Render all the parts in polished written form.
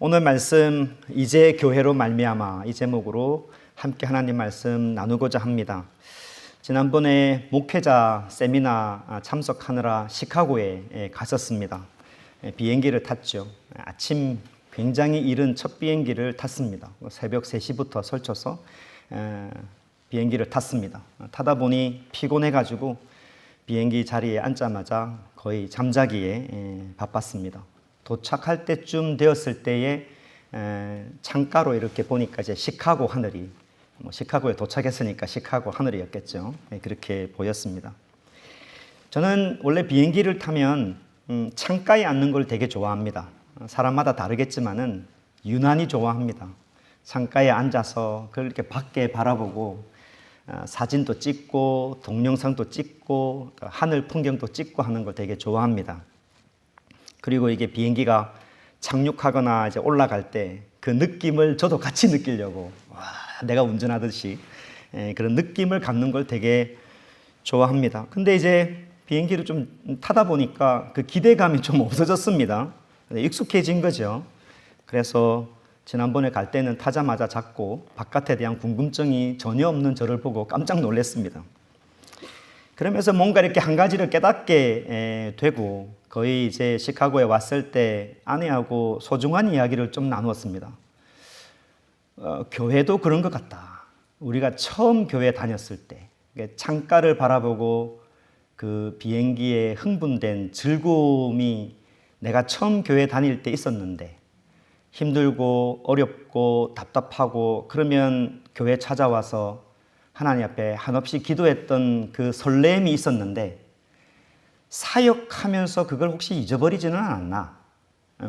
오늘 말씀 이제 교회로 말미암아 이 제목으로 함께 하나님 말씀 나누고자 합니다. 지난번에 목회자 세미나 참석하느라 시카고에 갔었습니다. 비행기를 탔죠. 아침 굉장히 이른 첫 비행기를 탔습니다. 새벽 3시부터 설쳐서 비행기를 탔습니다. 타다 보니 피곤해가지고 비행기 자리에 앉자마자 거의 잠자기에 바빴습니다. 도착할 때쯤 되었을 때에 창가로 이렇게 보니까 이제 시카고 하늘이, 시카고에 도착했으니까 시카고 하늘이었겠죠. 그렇게 보였습니다. 저는 원래 비행기를 타면 창가에 앉는 걸 되게 좋아합니다. 사람마다 다르겠지만은 유난히 좋아합니다. 창가에 앉아서 그렇게 밖에 바라보고 사진도 찍고 동영상도 찍고 하늘 풍경도 찍고 하는 걸 되게 좋아합니다. 그리고 이게 비행기가 착륙하거나 이제 올라갈 때 그 느낌을 저도 같이 느끼려고 내가 운전하듯이 그런 느낌을 갖는 걸 되게 좋아합니다. 근데 이제 비행기를 좀 타다 보니까 그 기대감이 좀 없어졌습니다. 익숙해진 거죠. 그래서 지난번에 갈 때는 타자마자 자고 바깥에 대한 궁금증이 전혀 없는 저를 보고 깜짝 놀랐습니다. 그러면서 뭔가 이렇게 한 가지를 깨닫게 되고 거의 이제 시카고에 왔을 때 아내하고 소중한 이야기를 좀 나누었습니다. 교회도 그런 것 같다. 우리가 처음 교회 다녔을 때 창가를 바라보고 그 비행기에 흥분된 즐거움이 내가 처음 교회 다닐 때 있었는데 힘들고 어렵고 답답하고 그러면 교회 찾아와서 하나님 앞에 한없이 기도했던 그 설렘이 있었는데 사역하면서 그걸 혹시 잊어버리지는 않았나?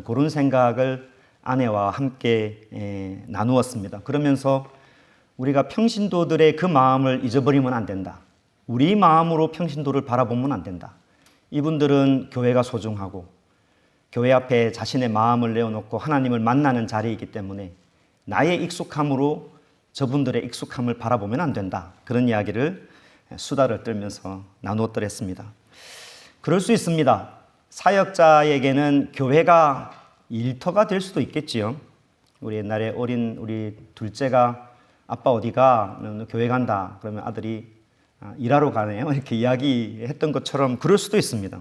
그런 생각을 아내와 함께 나누었습니다. 그러면서 우리가 평신도들의 그 마음을 잊어버리면 안 된다. 우리 마음으로 평신도를 바라보면 안 된다. 이분들은 교회가 소중하고 교회 앞에 자신의 마음을 내어놓고 하나님을 만나는 자리이기 때문에 나의 익숙함으로 저분들의 익숙함을 바라보면 안 된다. 그런 이야기를 수다를 떨면서 나누었더랬습니다. 그럴 수 있습니다. 사역자에게는 교회가 일터가 될 수도 있겠지요. 우리 옛날에 어린 우리 둘째가 아빠 어디가? 교회 간다. 그러면 아들이 일하러 가네요. 이렇게 이야기했던 것처럼 그럴 수도 있습니다.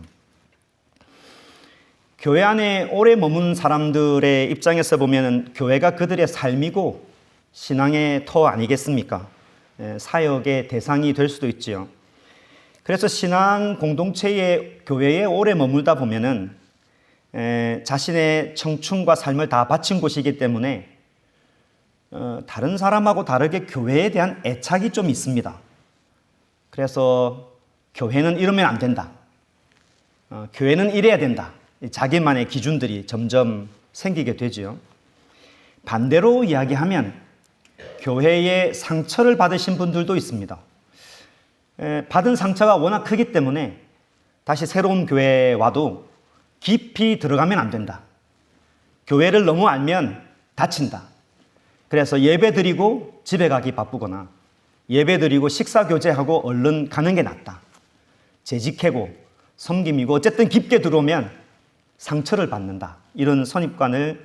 교회 안에 오래 머문 사람들의 입장에서 보면 교회가 그들의 삶이고 신앙의 터 아니겠습니까? 사역의 대상이 될 수도 있지요. 그래서 신앙 공동체의 교회에 오래 머물다 보면은 자신의 청춘과 삶을 다 바친 곳이기 때문에 다른 사람하고 다르게 교회에 대한 애착이 좀 있습니다. 그래서 교회는 이러면 안 된다. 교회는 이래야 된다. 자기만의 기준들이 점점 생기게 되죠. 반대로 이야기하면 교회에 상처를 받으신 분들도 있습니다. 받은 상처가 워낙 크기 때문에 다시 새로운 교회에 와도 깊이 들어가면 안 된다. 교회를 너무 알면 다친다. 그래서 예배 드리고 집에 가기 바쁘거나 예배 드리고 식사 교제하고 얼른 가는 게 낫다. 재직하고 섬김이고 어쨌든 깊게 들어오면 상처를 받는다. 이런 선입관을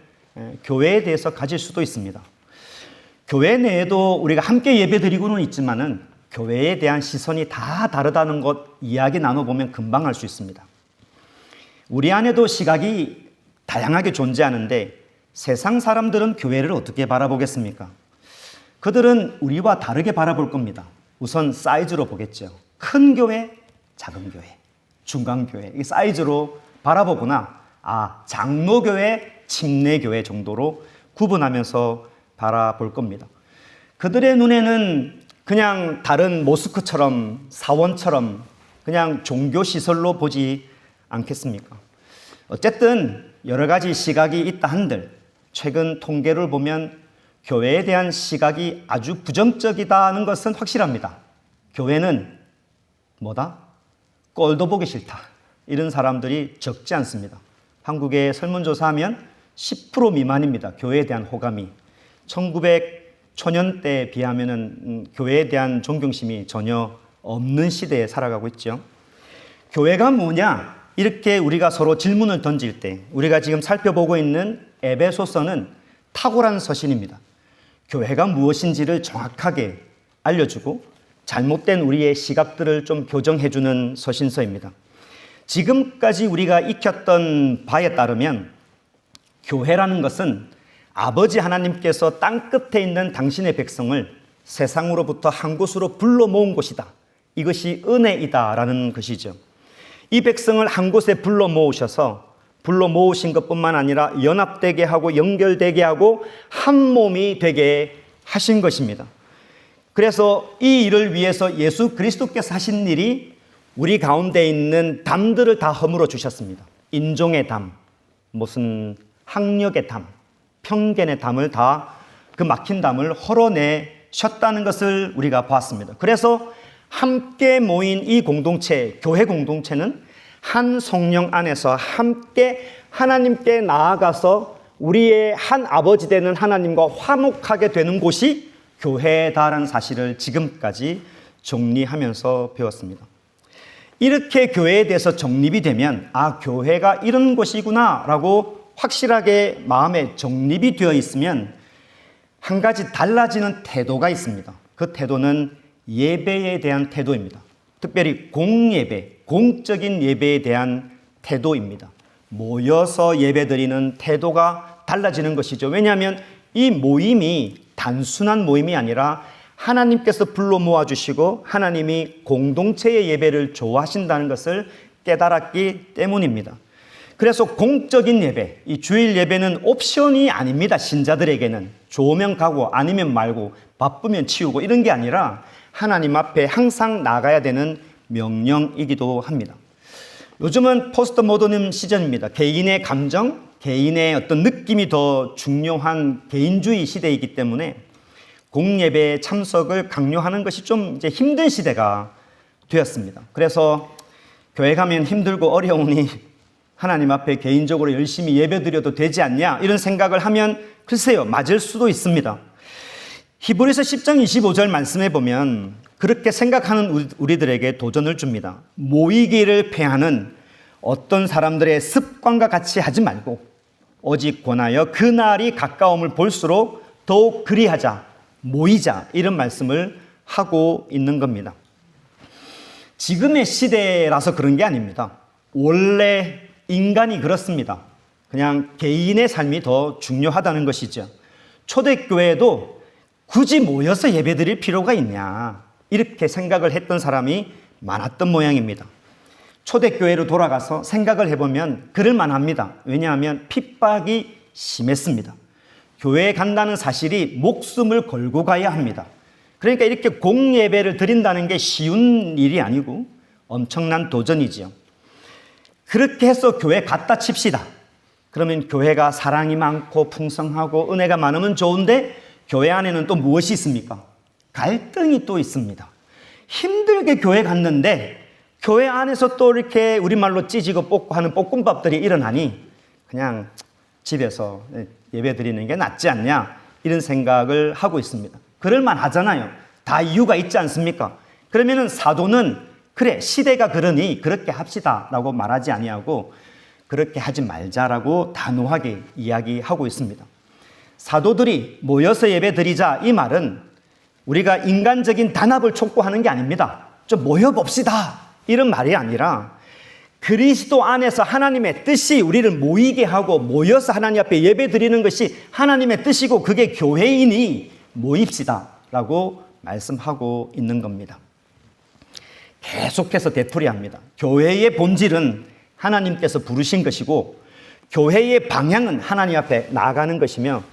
교회에 대해서 가질 수도 있습니다. 교회 내에도 우리가 함께 예배 드리고는 있지만은 교회에 대한 시선이 다 다르다는 것 이야기 나눠보면 금방 알 수 있습니다. 우리 안에도 시각이 다양하게 존재하는데 세상 사람들은 교회를 어떻게 바라보겠습니까? 그들은 우리와 다르게 바라볼 겁니다. 우선 사이즈로 보겠죠. 큰 교회, 작은 교회, 중간교회 이 사이즈로 바라보거나 장로교회, 침례교회 정도로 구분하면서 바라볼 겁니다. 그들의 눈에는 그냥 다른 모스크처럼 사원처럼 그냥 종교시설로 보지 않겠습니까? 어쨌든 여러 가지 시각이 있다 한들 최근 통계를 보면 교회에 대한 시각이 아주 부정적이다는 것은 확실합니다. 교회는 뭐다? 꼴도 보기 싫다. 이런 사람들이 적지 않습니다. 한국에 설문조사하면 10% 미만입니다. 교회에 대한 호감이. 1900초년대에 비하면 교회에 대한 존경심이 전혀 없는 시대에 살아가고 있죠. 교회가 뭐냐? 이렇게 우리가 서로 질문을 던질 때 우리가 지금 살펴보고 있는 에베소서는 탁월한 서신입니다. 교회가 무엇인지를 정확하게 알려주고 잘못된 우리의 시각들을 좀 교정해주는 서신서입니다. 지금까지 우리가 익혔던 바에 따르면 교회라는 것은 아버지 하나님께서 땅끝에 있는 당신의 백성을 세상으로부터 한 곳으로 불러 모은 곳이다. 이것이 은혜이다라는 것이죠. 이 백성을 한 곳에 불러 모으신 것뿐만 아니라 연합되게 하고 연결되게 하고 한 몸이 되게 하신 것입니다. 그래서 이 일을 위해서 예수 그리스도께서 하신 일이 우리 가운데 있는 담들을 다 허물어 주셨습니다. 인종의 담, 무슨 학력의 담, 편견의 담을 다 그 막힌 담을 헐어내셨다는 것을 우리가 보았습니다. 그래서 함께 모인 이 공동체, 교회 공동체는 한 성령 안에서 함께 하나님께 나아가서 우리의 한 아버지 되는 하나님과 화목하게 되는 곳이 교회다라는 사실을 지금까지 정리하면서 배웠습니다. 이렇게 교회에 대해서 정립이 되면 교회가 이런 곳이구나 라고 확실하게 마음에 정립이 되어 있으면 한 가지 달라지는 태도가 있습니다. 그 태도는 예배에 대한 태도입니다. 특별히 공예배, 공적인 예배에 대한 태도입니다. 모여서 예배드리는 태도가 달라지는 것이죠. 왜냐하면 이 모임이 단순한 모임이 아니라 하나님께서 불러 모아주시고 하나님이 공동체의 예배를 좋아하신다는 것을 깨달았기 때문입니다. 그래서 공적인 예배, 이 주일 예배는 옵션이 아닙니다. 신자들에게는 좋으면 가고 아니면 말고 바쁘면 치우고 이런 게 아니라 하나님 앞에 항상 나가야 되는 명령이기도 합니다. 요즘은 포스트 모더니즘 시즌입니다. 개인의 감정, 개인의 어떤 느낌이 더 중요한 개인주의 시대이기 때문에 공예배에 참석을 강요하는 것이 좀 이제 힘든 시대가 되었습니다. 그래서 교회 가면 힘들고 어려우니 하나님 앞에 개인적으로 열심히 예배드려도 되지 않냐 이런 생각을 하면 글쎄요 맞을 수도 있습니다. 히브리서 10장 25절 말씀해 보면 그렇게 생각하는 우리들에게 도전을 줍니다. 모이기를 패하는 어떤 사람들의 습관과 같이 하지 말고 오직 권하여 그날이 가까움을 볼수록 더욱 그리하자, 모이자 이런 말씀을 하고 있는 겁니다. 지금의 시대라서 그런 게 아닙니다. 원래 인간이 그렇습니다. 그냥 개인의 삶이 더 중요하다는 것이죠. 초대교회도 굳이 모여서 예배드릴 필요가 있냐 이렇게 생각을 했던 사람이 많았던 모양입니다. 초대교회로 돌아가서 생각을 해보면 그럴만합니다. 왜냐하면 핍박이 심했습니다. 교회에 간다는 사실이 목숨을 걸고 가야 합니다. 그러니까 이렇게 공예배를 드린다는 게 쉬운 일이 아니고 엄청난 도전이지요. 그렇게 해서 교회 갔다 칩시다. 그러면 교회가 사랑이 많고 풍성하고 은혜가 많으면 좋은데 교회 안에는 또 무엇이 있습니까? 갈등이 또 있습니다. 힘들게 교회 갔는데 교회 안에서 또 이렇게 우리말로 찌지고 볶고 하는 볶음밥들이 일어나니 그냥 집에서 예배 드리는 게 낫지 않냐 이런 생각을 하고 있습니다. 그럴만 하잖아요. 다 이유가 있지 않습니까? 그러면은 사도는 그래 시대가 그러니 그렇게 합시다 라고 말하지 아니하고 그렇게 하지 말자라고 단호하게 이야기하고 있습니다. 사도들이 모여서 예배 드리자 이 말은 우리가 인간적인 단합을 촉구하는 게 아닙니다. 좀 모여봅시다 이런 말이 아니라 그리스도 안에서 하나님의 뜻이 우리를 모이게 하고 모여서 하나님 앞에 예배 드리는 것이 하나님의 뜻이고 그게 교회이니 모입시다 라고 말씀하고 있는 겁니다. 계속해서 되풀이합니다. 교회의 본질은 하나님께서 부르신 것이고 교회의 방향은 하나님 앞에 나아가는 것이며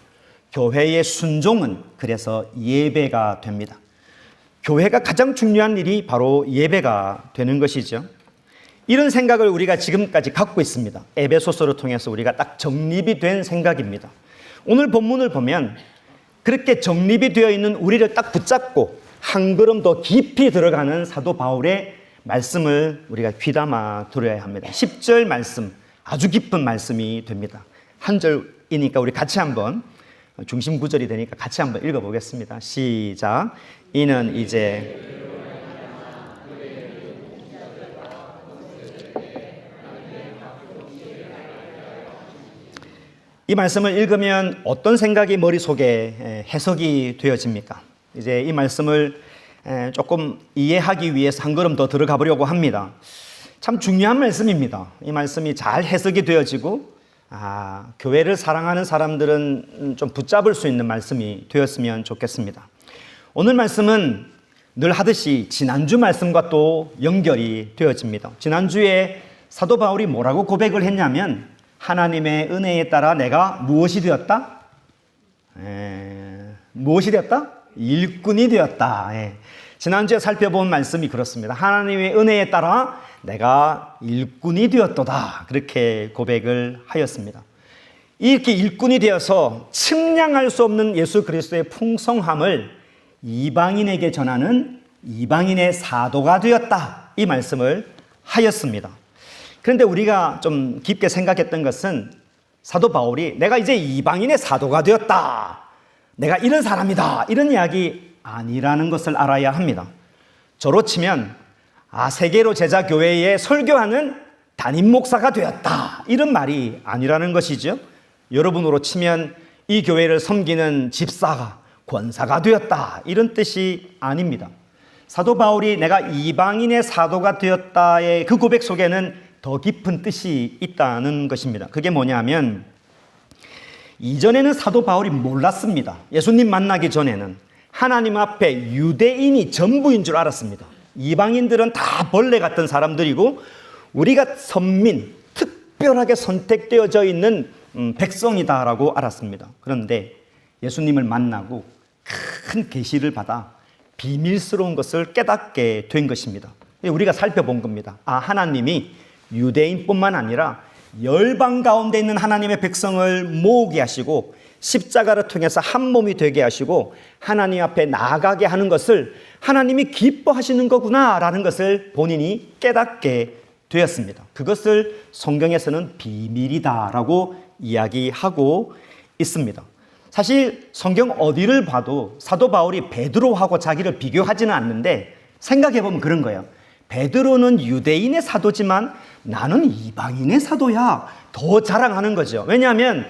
교회의 순종은 그래서 예배가 됩니다. 교회가 가장 중요한 일이 바로 예배가 되는 것이죠. 이런 생각을 우리가 지금까지 갖고 있습니다. 에베소서를 통해서 우리가 딱 정립이 된 생각입니다. 오늘 본문을 보면 그렇게 정립이 되어 있는 우리를 딱 붙잡고 한 걸음 더 깊이 들어가는 사도 바울의 말씀을 우리가 귀담아 들어야 합니다. 10절 말씀 아주 깊은 말씀이 됩니다. 한 절이니까 우리 같이 한번 중심 구절이 되니까 같이 한번 읽어보겠습니다. 시작. 이는 이제 이 말씀을 읽으면 어떤 생각이 머릿속에 해석이 되어집니까? 이제 이 말씀을 조금 이해하기 위해서 한 걸음 더 들어가 보려고 합니다. 참 중요한 말씀입니다. 이 말씀이 잘 해석이 되어지고 교회를 사랑하는 사람들은 좀 붙잡을 수 있는 말씀이 되었으면 좋겠습니다. 오늘 말씀은 늘 하듯이 지난주 말씀과 또 연결이 되어집니다. 지난주에 사도 바울이 뭐라고 고백을 했냐면 하나님의 은혜에 따라 내가 무엇이 되었다? 무엇이 되었다? 일꾼이 되었다. 지난주에 살펴본 말씀이 그렇습니다. 하나님의 은혜에 따라 내가 일꾼이 되었도다. 그렇게 고백을 하였습니다. 이렇게 일꾼이 되어서 측량할 수 없는 예수 그리스도의 풍성함을 이방인에게 전하는 이방인의 사도가 되었다. 이 말씀을 하였습니다. 그런데 우리가 좀 깊게 생각했던 것은 사도 바울이 내가 이제 이방인의 사도가 되었다, 내가 이런 사람이다, 이런 이야기 아니라는 것을 알아야 합니다. 저로 치면 세계로 제자교회에 설교하는 담임 목사가 되었다, 이런 말이 아니라는 것이죠. 여러분으로 치면 이 교회를 섬기는 집사가, 권사가 되었다, 이런 뜻이 아닙니다. 사도 바울이 내가 이방인의 사도가 되었다의 그 고백 속에는 더 깊은 뜻이 있다는 것입니다. 그게 뭐냐면 이전에는 사도 바울이 몰랐습니다. 예수님 만나기 전에는 하나님 앞에 유대인이 전부인 줄 알았습니다. 이방인들은 다 벌레 같은 사람들이고 우리가 선민, 특별하게 선택되어져 있는 백성이다라고 알았습니다. 그런데 예수님을 만나고 큰 계시를 받아 비밀스러운 것을 깨닫게 된 것입니다. 우리가 살펴본 겁니다. 하나님이 유대인뿐만 아니라 열방 가운데 있는 하나님의 백성을 모으게 하시고 십자가를 통해서 한 몸이 되게 하시고 하나님 앞에 나아가게 하는 것을 하나님이 기뻐하시는 거구나라는 것을 본인이 깨닫게 되었습니다. 그것을 성경에서는 비밀이다라고 이야기하고 있습니다. 사실 성경 어디를 봐도 사도 바울이 베드로하고 자기를 비교하지는 않는데 생각해보면 그런 거예요. 베드로는 유대인의 사도지만 나는 이방인의 사도야, 더 자랑하는 거죠. 왜냐하면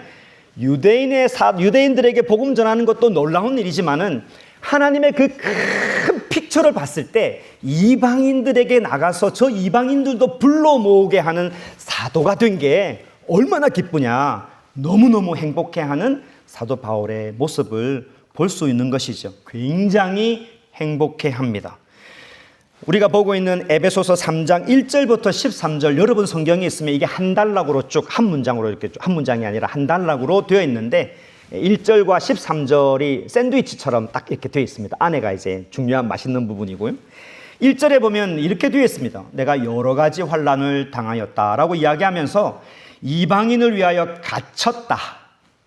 유대인들에게 복음 전하는 것도 놀라운 일이지만은 하나님의 그 큰 픽처를 봤을 때 이방인들에게 나가서 저 이방인들도 불러 모으게 하는 사도가 된 게 얼마나 기쁘냐, 너무너무 행복해하는 사도 바울의 모습을 볼 수 있는 것이죠. 굉장히 행복해합니다. 우리가 보고 있는 에베소서 3장 1절부터 13절, 여러분 성경에 있으면 이게 한 단락으로 쭉 한 문장으로 이렇게 한 문장이 아니라 한 단락으로 되어 있는데 1절과 13절이 샌드위치처럼 딱 이렇게 되어 있습니다. 안에가 이제 중요한 맛있는 부분이고요. 1절에 보면 이렇게 되어 있습니다. 내가 여러 가지 환난을 당하였다라고 이야기하면서 이방인을 위하여 갇혔다.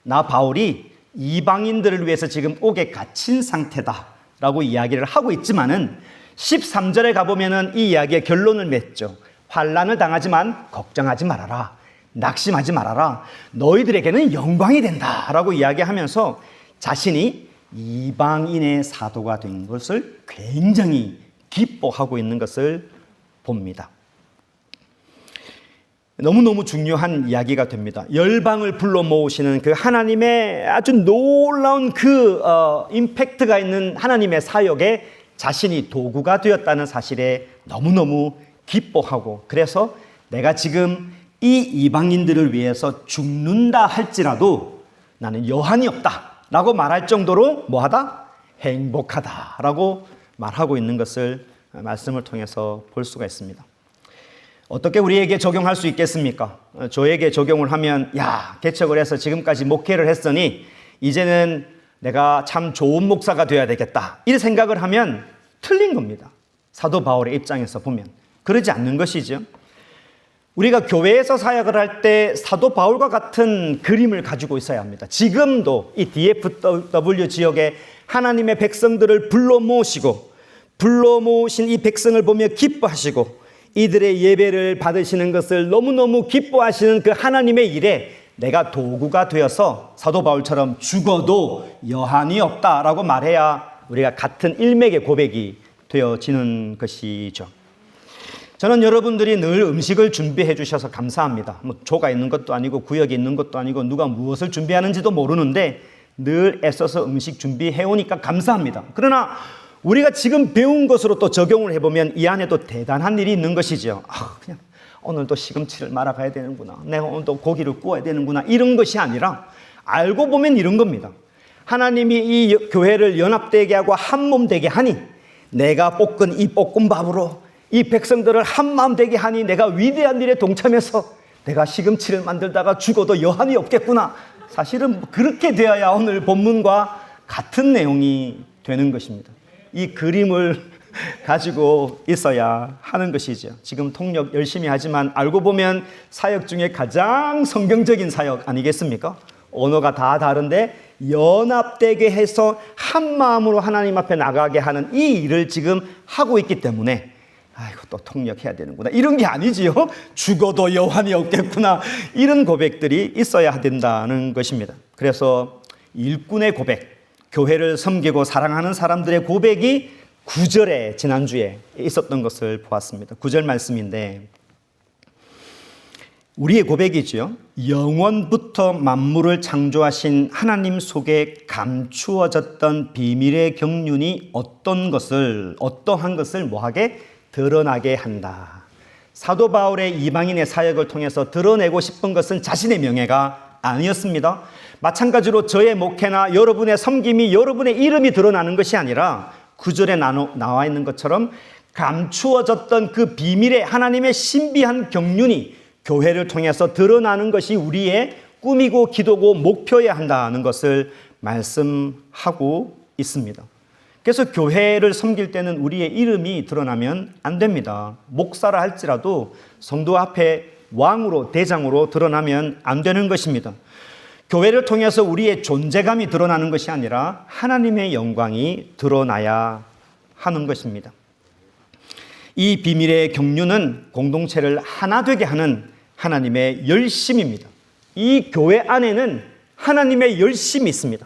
나 바울이 이방인들을 위해서 지금 옥에 갇힌 상태다라고 이야기를 하고 있지만은 13절에 가보면은 이 이야기의 결론을 맺죠. 환난을 당하지만 걱정하지 말아라, 낙심하지 말아라, 너희들에게는 영광이 된다라고 이야기하면서 자신이 이방인의 사도가 된 것을 굉장히 기뻐하고 있는 것을 봅니다. 너무너무 중요한 이야기가 됩니다. 열방을 불러 모으시는 그 하나님의 아주 놀라운 그 임팩트가 있는 하나님의 사역에 자신이 도구가 되었다는 사실에 너무너무 기뻐하고, 그래서 내가 지금 이 이방인들을 위해서 죽는다 할지라도 나는 여한이 없다 라고 말할 정도로 뭐하다? 행복하다 라고 말하고 있는 것을 말씀을 통해서 볼 수가 있습니다. 어떻게 우리에게 적용할 수 있겠습니까? 저에게 적용을 하면 개척을 해서 지금까지 목회를 했으니 이제는 내가 참 좋은 목사가 되어야 되겠다, 이 생각을 하면 틀린 겁니다. 사도 바울의 입장에서 보면 그러지 않는 것이죠. 우리가 교회에서 사역을 할 때 사도 바울과 같은 그림을 가지고 있어야 합니다. 지금도 이 DFW 지역에 하나님의 백성들을 불러 모으신 이 백성을 보며 기뻐하시고 이들의 예배를 받으시는 것을 너무너무 기뻐하시는 그 하나님의 일에 내가 도구가 되어서 사도 바울처럼 죽어도 여한이 없다라고 말해야 우리가 같은 일맥의 고백이 되어지는 것이죠. 저는 여러분들이 늘 음식을 준비해 주셔서 감사합니다. 뭐 조가 있는 것도 아니고 구역이 있는 것도 아니고 누가 무엇을 준비하는지도 모르는데 늘 애써서 음식 준비해 오니까 감사합니다. 그러나 우리가 지금 배운 것으로 또 적용을 해보면 이 안에도 대단한 일이 있는 것이죠. 그냥 오늘도 시금치를 말아가야 되는구나. 내가 오늘도 고기를 구워야 되는구나. 이런 것이 아니라 알고 보면 이런 겁니다. 하나님이 이 교회를 연합되게 하고 한 몸 되게 하니 내가 볶은 이 볶음밥으로 이 백성들을 한 마음 되게 하니 내가 위대한 일에 동참해서 내가 시금치를 만들다가 죽어도 여한이 없겠구나. 사실은 그렇게 되어야 오늘 본문과 같은 내용이 되는 것입니다. 이 그림을 가지고 있어야 하는 것이죠. 지금 통역 열심히 하지만 알고 보면 사역 중에 가장 성경적인 사역 아니겠습니까? 언어가 다 다른데 연합되게 해서 한 마음으로 하나님 앞에 나가게 하는 이 일을 지금 하고 있기 때문에 아이고 또 통역해야 되는구나 이런 게 아니지요. 죽어도 여한이 없겠구나 이런 고백들이 있어야 된다는 것입니다. 그래서 일꾼의 고백, 교회를 섬기고 사랑하는 사람들의 고백이 9절에 지난주에 있었던 것을 보았습니다. 9절 말씀인데 우리의 고백이죠. 영원부터 만물을 창조하신 하나님 속에 감추어졌던 비밀의 경륜이 어떠한 것을 뭐하게 드러나게 한다. 사도 바울의 이방인의 사역을 통해서 드러내고 싶은 것은 자신의 명예가 아니었습니다. 마찬가지로 저의 목회나 여러분의 섬김이 여러분의 이름이 드러나는 것이 아니라 9절에 나와 있는 것처럼 감추어졌던 그 비밀의 하나님의 신비한 경륜이 교회를 통해서 드러나는 것이 우리의 꿈이고 기도고 목표여야 한다는 것을 말씀하고 있습니다. 그래서 교회를 섬길 때는 우리의 이름이 드러나면 안 됩니다. 목사라 할지라도 성도 앞에 왕으로 대장으로 드러나면 안 되는 것입니다. 교회를 통해서 우리의 존재감이 드러나는 것이 아니라 하나님의 영광이 드러나야 하는 것입니다. 이 비밀의 경륜은 공동체를 하나 되게 하는 하나님의 열심입니다. 이 교회 안에는 하나님의 열심이 있습니다.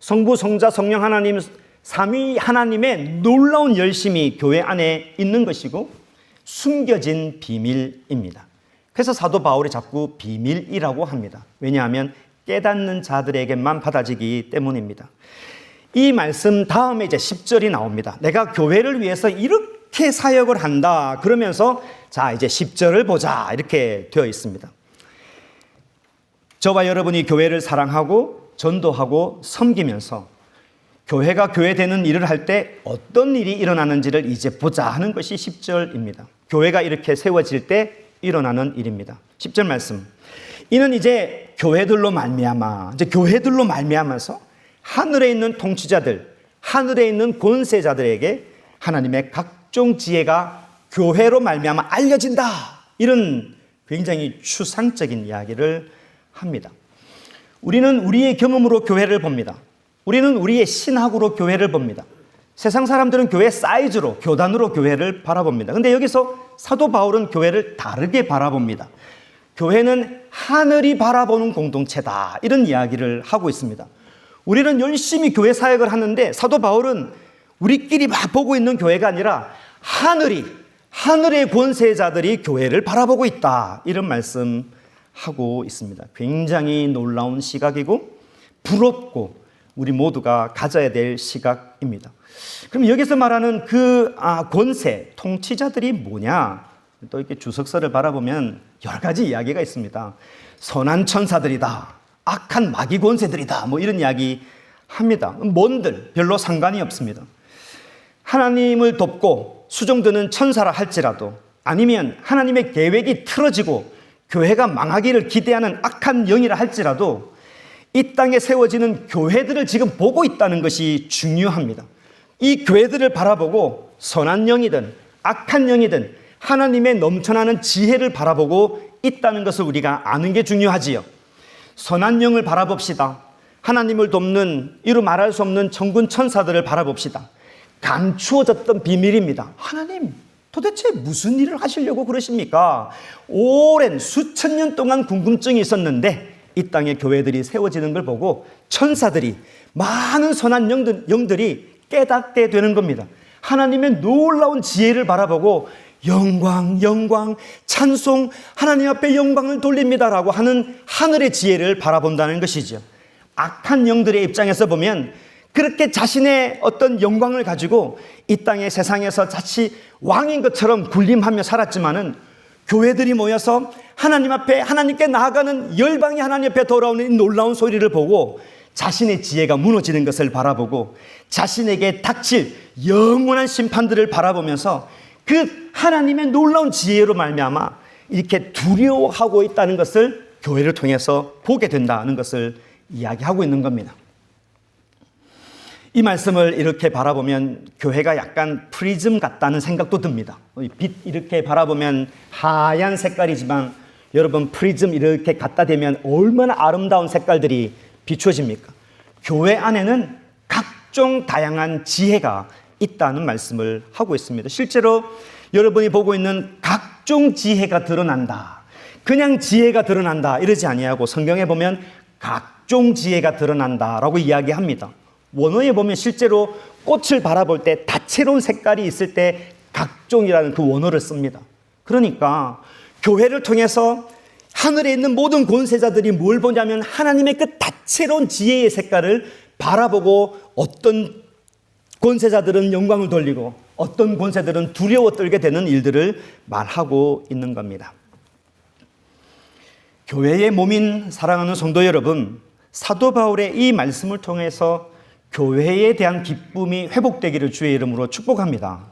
성부, 성자, 성령 하나님 삼위 하나님의 놀라운 열심이 교회 안에 있는 것이고 숨겨진 비밀입니다. 그래서 사도 바울이 자꾸 비밀이라고 합니다. 왜냐하면 깨닫는 자들에게만 받아지기 때문입니다. 이 말씀 다음에 이제 10절이 나옵니다. 내가 교회를 위해서 이렇게 사역을 한다. 그러면서 자 이제 10절을 보자 이렇게 되어 있습니다. 저와 여러분이 교회를 사랑하고 전도하고 섬기면서 교회가 교회되는 일을 할 때 어떤 일이 일어나는지를 이제 보자 하는 것이 10절입니다. 교회가 이렇게 세워질 때 일어나는 일입니다. 10절 말씀. 이는 이제 교회들로 말미암아서 하늘에 있는 통치자들, 하늘에 있는 권세자들에게 하나님의 각종 지혜가 교회로 말미암아 알려진다. 이런 굉장히 추상적인 이야기를 합니다. 우리는 우리의 경험으로 교회를 봅니다. 우리는 우리의 신학으로 교회를 봅니다. 세상 사람들은 교회 사이즈로, 교단으로 교회를 바라봅니다. 근데 여기서 사도 바울은 교회를 다르게 바라봅니다. 교회는 하늘이 바라보는 공동체다. 이런 이야기를 하고 있습니다. 우리는 열심히 교회 사역을 하는데 사도 바울은 우리끼리 막 보고 있는 교회가 아니라 하늘의 권세자들이 교회를 바라보고 있다. 이런 말씀하고 있습니다. 굉장히 놀라운 시각이고 부럽고 우리 모두가 가져야 될 시각입니다. 그럼 여기서 말하는 그 권세, 통치자들이 뭐냐? 또 이렇게 주석서를 바라보면 여러 가지 이야기가 있습니다. 선한 천사들이다. 악한 마귀 권세들이다. 뭐 이런 이야기 합니다. 뭔들 별로 상관이 없습니다. 하나님을 돕고 수종드는 천사라 할지라도 아니면 하나님의 계획이 틀어지고 교회가 망하기를 기대하는 악한 영이라 할지라도 이 땅에 세워지는 교회들을 지금 보고 있다는 것이 중요합니다. 이 교회들을 바라보고 선한 영이든 악한 영이든 하나님의 넘쳐나는 지혜를 바라보고 있다는 것을 우리가 아는 게 중요하지요. 선한 영을 바라봅시다. 하나님을 돕는 이루 말할 수 없는 천군 천사들을 바라봅시다. 감추어졌던 비밀입니다. 하나님 도대체 무슨 일을 하시려고 그러십니까? 오랜 수천 년 동안 궁금증이 있었는데 이 땅에 교회들이 세워지는 걸 보고 천사들이 많은 선한 영들이 깨닫게 되는 겁니다. 하나님의 놀라운 지혜를 바라보고 영광, 영광, 찬송, 하나님 앞에 영광을 돌립니다라고 하는 하늘의 지혜를 바라본다는 것이죠. 악한 영들의 입장에서 보면 그렇게 자신의 어떤 영광을 가지고 이 땅의 세상에서 자칫 왕인 것처럼 군림하며 살았지만은 교회들이 모여서 하나님 앞에 하나님께 나아가는 열방이 하나님 앞에 돌아오는 이 놀라운 소리를 보고 자신의 지혜가 무너지는 것을 바라보고 자신에게 닥칠 영원한 심판들을 바라보면서 그 하나님의 놀라운 지혜로 말미암아 이렇게 두려워하고 있다는 것을 교회를 통해서 보게 된다는 것을 이야기하고 있는 겁니다. 이 말씀을 이렇게 바라보면 교회가 약간 프리즘 같다는 생각도 듭니다. 빛 이렇게 바라보면 하얀 색깔이지만 여러분 프리즘 이렇게 갖다 대면 얼마나 아름다운 색깔들이 비춰집니까? 교회 안에는 각종 다양한 지혜가 있다는 말씀을 하고 있습니다. 실제로 여러분이 보고 있는 각종 지혜가 드러난다. 그냥 지혜가 드러난다 이러지 아니하고 성경에 보면 각종 지혜가 드러난다라고 이야기합니다. 원어에 보면 실제로 꽃을 바라볼 때 다채로운 색깔이 있을 때 각종이라는 그 원어를 씁니다. 그러니까 교회를 통해서 하늘에 있는 모든 권세자들이 뭘 보냐면 하나님의 그 다채로운 지혜의 색깔을 바라보고 어떤 권세자들은 영광을 돌리고 어떤 권세들은 두려워 떨게 되는 일들을 말하고 있는 겁니다. 교회의 몸인 사랑하는 성도 여러분, 사도 바울의 이 말씀을 통해서 교회에 대한 기쁨이 회복되기를 주의 이름으로 축복합니다.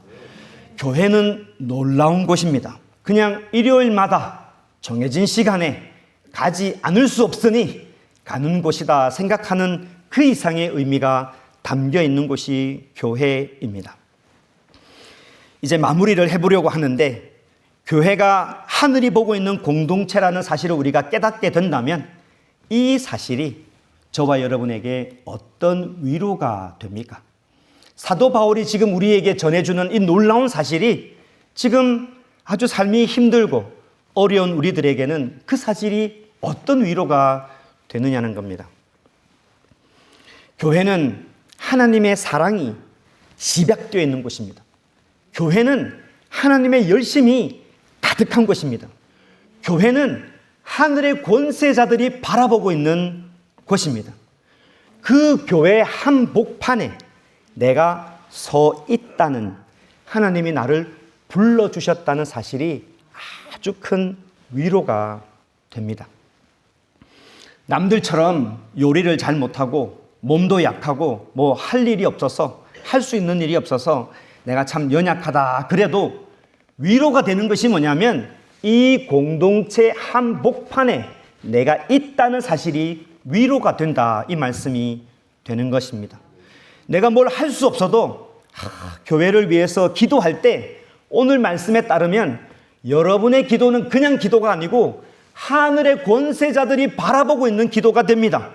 교회는 놀라운 곳입니다. 그냥 일요일마다 정해진 시간에 가지 않을 수 없으니 가는 곳이다 생각하는 그 이상의 의미가 담겨 있는 곳이 교회입니다. 이제 마무리를 해보려고 하는데 교회가 하늘이 보고 있는 공동체라는 사실을 우리가 깨닫게 된다면 이 사실이 저와 여러분에게 어떤 위로가 됩니까? 사도 바울이 지금 우리에게 전해주는 이 놀라운 사실이 지금 아주 삶이 힘들고 어려운 우리들에게는 그 사실이 어떤 위로가 되느냐는 겁니다. 교회는 하나님의 사랑이 집약되어 있는 곳입니다. 교회는 하나님의 열심이 가득한 곳입니다. 교회는 하늘의 권세자들이 바라보고 있는 곳입니다. 그 교회 한복판에 내가 서 있다는 하나님이 나를 불러주셨다는 사실이 아주 큰 위로가 됩니다. 남들처럼 요리를 잘 못하고 몸도 약하고 뭐 할 일이 없어서 할 수 있는 일이 없어서 내가 참 연약하다 그래도 위로가 되는 것이 뭐냐면 이 공동체 한복판에 내가 있다는 사실이 위로가 된다 이 말씀이 되는 것입니다. 내가 뭘 할 수 없어도 교회를 위해서 기도할 때 오늘 말씀에 따르면 여러분의 기도는 그냥 기도가 아니고 하늘의 권세자들이 바라보고 있는 기도가 됩니다.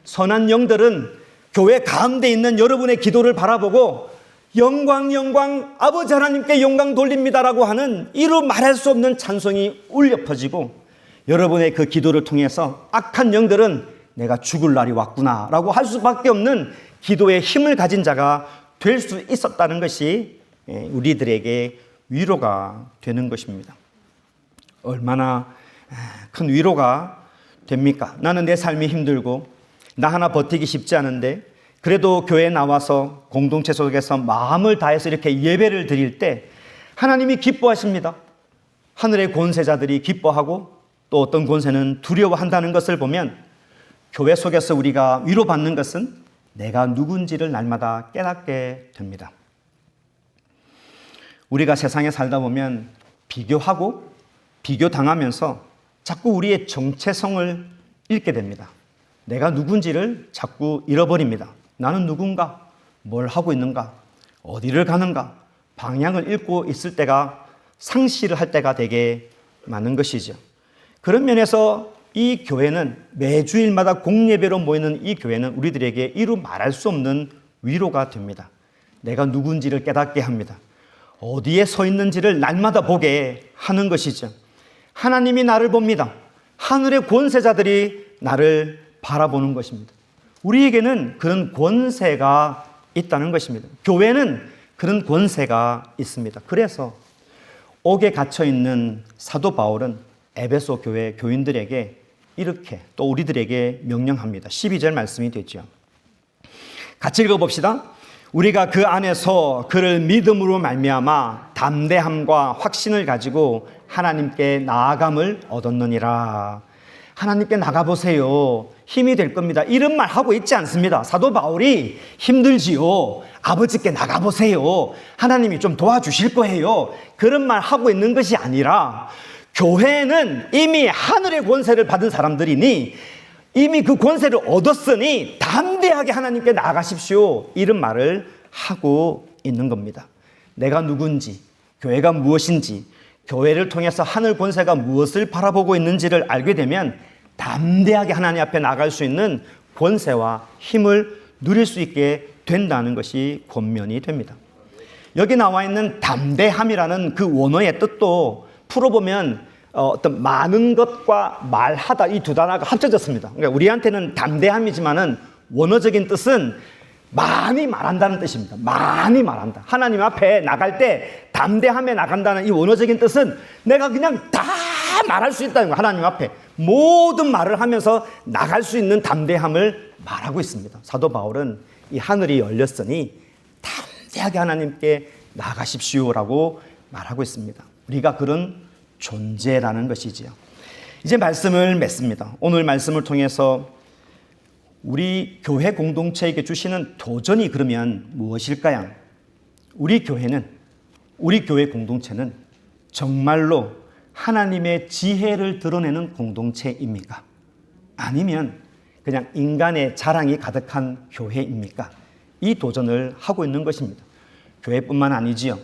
선한 영들은 교회 가운데 있는 여러분의 기도를 바라보고 영광 영광 아버지 하나님께 영광 돌립니다라고 하는 이루 말할 수 없는 찬송이 울려 퍼지고 여러분의 그 기도를 통해서 악한 영들은 내가 죽을 날이 왔구나라고 할 수밖에 없는 기도의 힘을 가진 자가 될 수 있었다는 것이 우리들에게 위로가 되는 것입니다. 얼마나 큰 위로가 됩니까? 나는 내 삶이 힘들고 나 하나 버티기 쉽지 않은데 그래도 교회에 나와서 공동체 속에서 마음을 다해서 이렇게 예배를 드릴 때 하나님이 기뻐하십니다. 하늘의 권세자들이 기뻐하고 또 어떤 권세는 두려워한다는 것을 보면 교회 속에서 우리가 위로받는 것은 내가 누군지를 날마다 깨닫게 됩니다. 우리가 세상에 살다 보면 비교하고 비교당하면서 자꾸 우리의 정체성을 잃게 됩니다. 내가 누군지를 자꾸 잃어버립니다. 나는 누군가, 뭘 하고 있는가, 어디를 가는가, 방향을 잃고 있을 때가 상실을 할 때가 되게 많은 것이죠. 그런 면에서 이 교회는 매주일마다 공예배로 모이는 이 교회는 우리들에게 이루 말할 수 없는 위로가 됩니다. 내가 누군지를 깨닫게 합니다. 어디에 서 있는지를 날마다 보게 하는 것이죠. 하나님이 나를 봅니다. 하늘의 권세자들이 나를 바라보는 것입니다. 우리에게는 그런 권세가 있다는 것입니다. 교회는 그런 권세가 있습니다. 그래서 옥에 갇혀 있는 사도 바울은 에베소 교회 교인들에게 이렇게 또 우리들에게 명령합니다. 12절 말씀이 되죠. 같이 읽어봅시다. 우리가 그 안에서 그를 믿음으로 말미암아 담대함과 확신을 가지고 하나님께 나아감을 얻었느니라. 하나님께 나가보세요. 힘이 될 겁니다. 이런 말 하고 있지 않습니다. 사도 바울이 힘들지요. 아버지께 나가보세요. 하나님이 좀 도와주실 거예요. 그런 말 하고 있는 것이 아니라 교회는 이미 하늘의 권세를 받은 사람들이니 이미 그 권세를 얻었으니 담대하게 하나님께 나아가십시오. 이런 말을 하고 있는 겁니다. 내가 누군지, 교회가 무엇인지, 교회를 통해서 하늘 권세가 무엇을 바라보고 있는지를 알게 되면 담대하게 하나님 앞에 나갈 수 있는 권세와 힘을 누릴 수 있게 된다는 것이 권면이 됩니다. 여기 나와 있는 담대함이라는 그 원어의 뜻도 풀어보면 어떤 많은 것과 말하다 이 두 단어가 합쳐졌습니다. 그러니까 우리한테는 담대함이지만은 원어적인 뜻은 많이 말한다는 뜻입니다. 많이 말한다. 하나님 앞에 나갈 때 담대함에 나간다는 이 원어적인 뜻은 내가 그냥 다 말할 수 있다는 거예요. 하나님 앞에 모든 말을 하면서 나갈 수 있는 담대함을 말하고 있습니다. 사도 바울은 이 하늘이 열렸으니 담대하게 하나님께 나가십시오라고 말하고 있습니다. 우리가 그런 존재라는 것이지요. 이제 말씀을 맺습니다. 오늘 말씀을 통해서 우리 교회 공동체에게 주시는 도전이 그러면 무엇일까요? 우리 교회 공동체는 정말로 하나님의 지혜를 드러내는 공동체입니까? 아니면 그냥 인간의 자랑이 가득한 교회입니까? 이 도전을 하고 있는 것입니다. 교회뿐만 아니지요.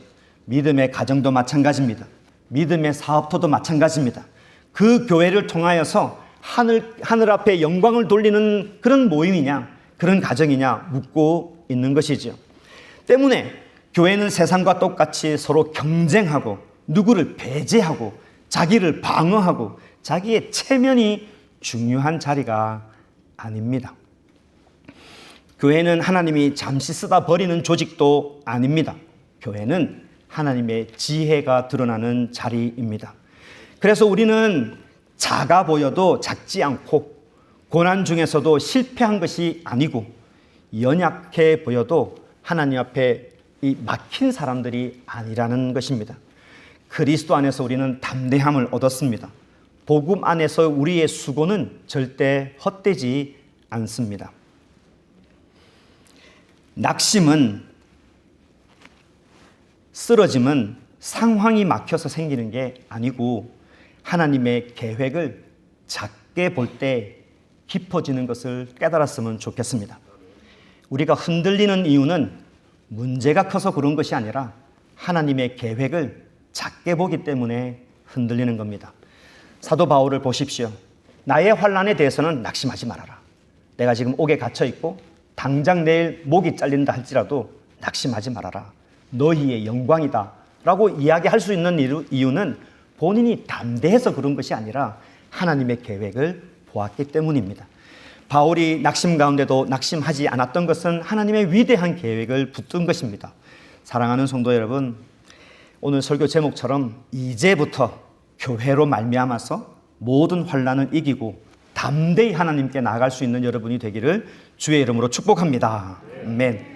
믿음의 가정도 마찬가지입니다. 믿음의 사업터도 마찬가지입니다. 그 교회를 통하여서 하늘 앞에 영광을 돌리는 그런 모임이냐, 그런 가정이냐 묻고 있는 것이죠. 때문에 교회는 세상과 똑같이 서로 경쟁하고 누구를 배제하고 자기를 방어하고 자기의 체면이 중요한 자리가 아닙니다. 교회는 하나님이 잠시 쓰다 버리는 조직도 아닙니다. 교회는 하나님의 지혜가 드러나는 자리입니다. 그래서 우리는 작아 보여도 작지 않고 고난 중에서도 실패한 것이 아니고 연약해 보여도 하나님 앞에 이 막힌 사람들이 아니라는 것입니다. 그리스도 안에서 우리는 담대함을 얻었습니다. 복음 안에서 우리의 수고는 절대 헛되지 않습니다. 낙심은 쓰러짐은 상황이 막혀서 생기는 게 아니고 하나님의 계획을 작게 볼 때 깊어지는 것을 깨달았으면 좋겠습니다. 우리가 흔들리는 이유는 문제가 커서 그런 것이 아니라 하나님의 계획을 작게 보기 때문에 흔들리는 겁니다. 사도 바울을 보십시오. 나의 환난에 대해서는 낙심하지 말아라. 내가 지금 옥에 갇혀 있고 당장 내일 목이 잘린다 할지라도 낙심하지 말아라. 너희의 영광이다 라고 이야기할 수 있는 이유는 본인이 담대해서 그런 것이 아니라 하나님의 계획을 보았기 때문입니다. 바울이 낙심 가운데도 낙심하지 않았던 것은 하나님의 위대한 계획을 붙든 것입니다. 사랑하는 성도 여러분, 오늘 설교 제목처럼 이제부터 교회로 말미암아서 모든 환난을 이기고 담대히 하나님께 나아갈 수 있는 여러분이 되기를 주의 이름으로 축복합니다. 아멘.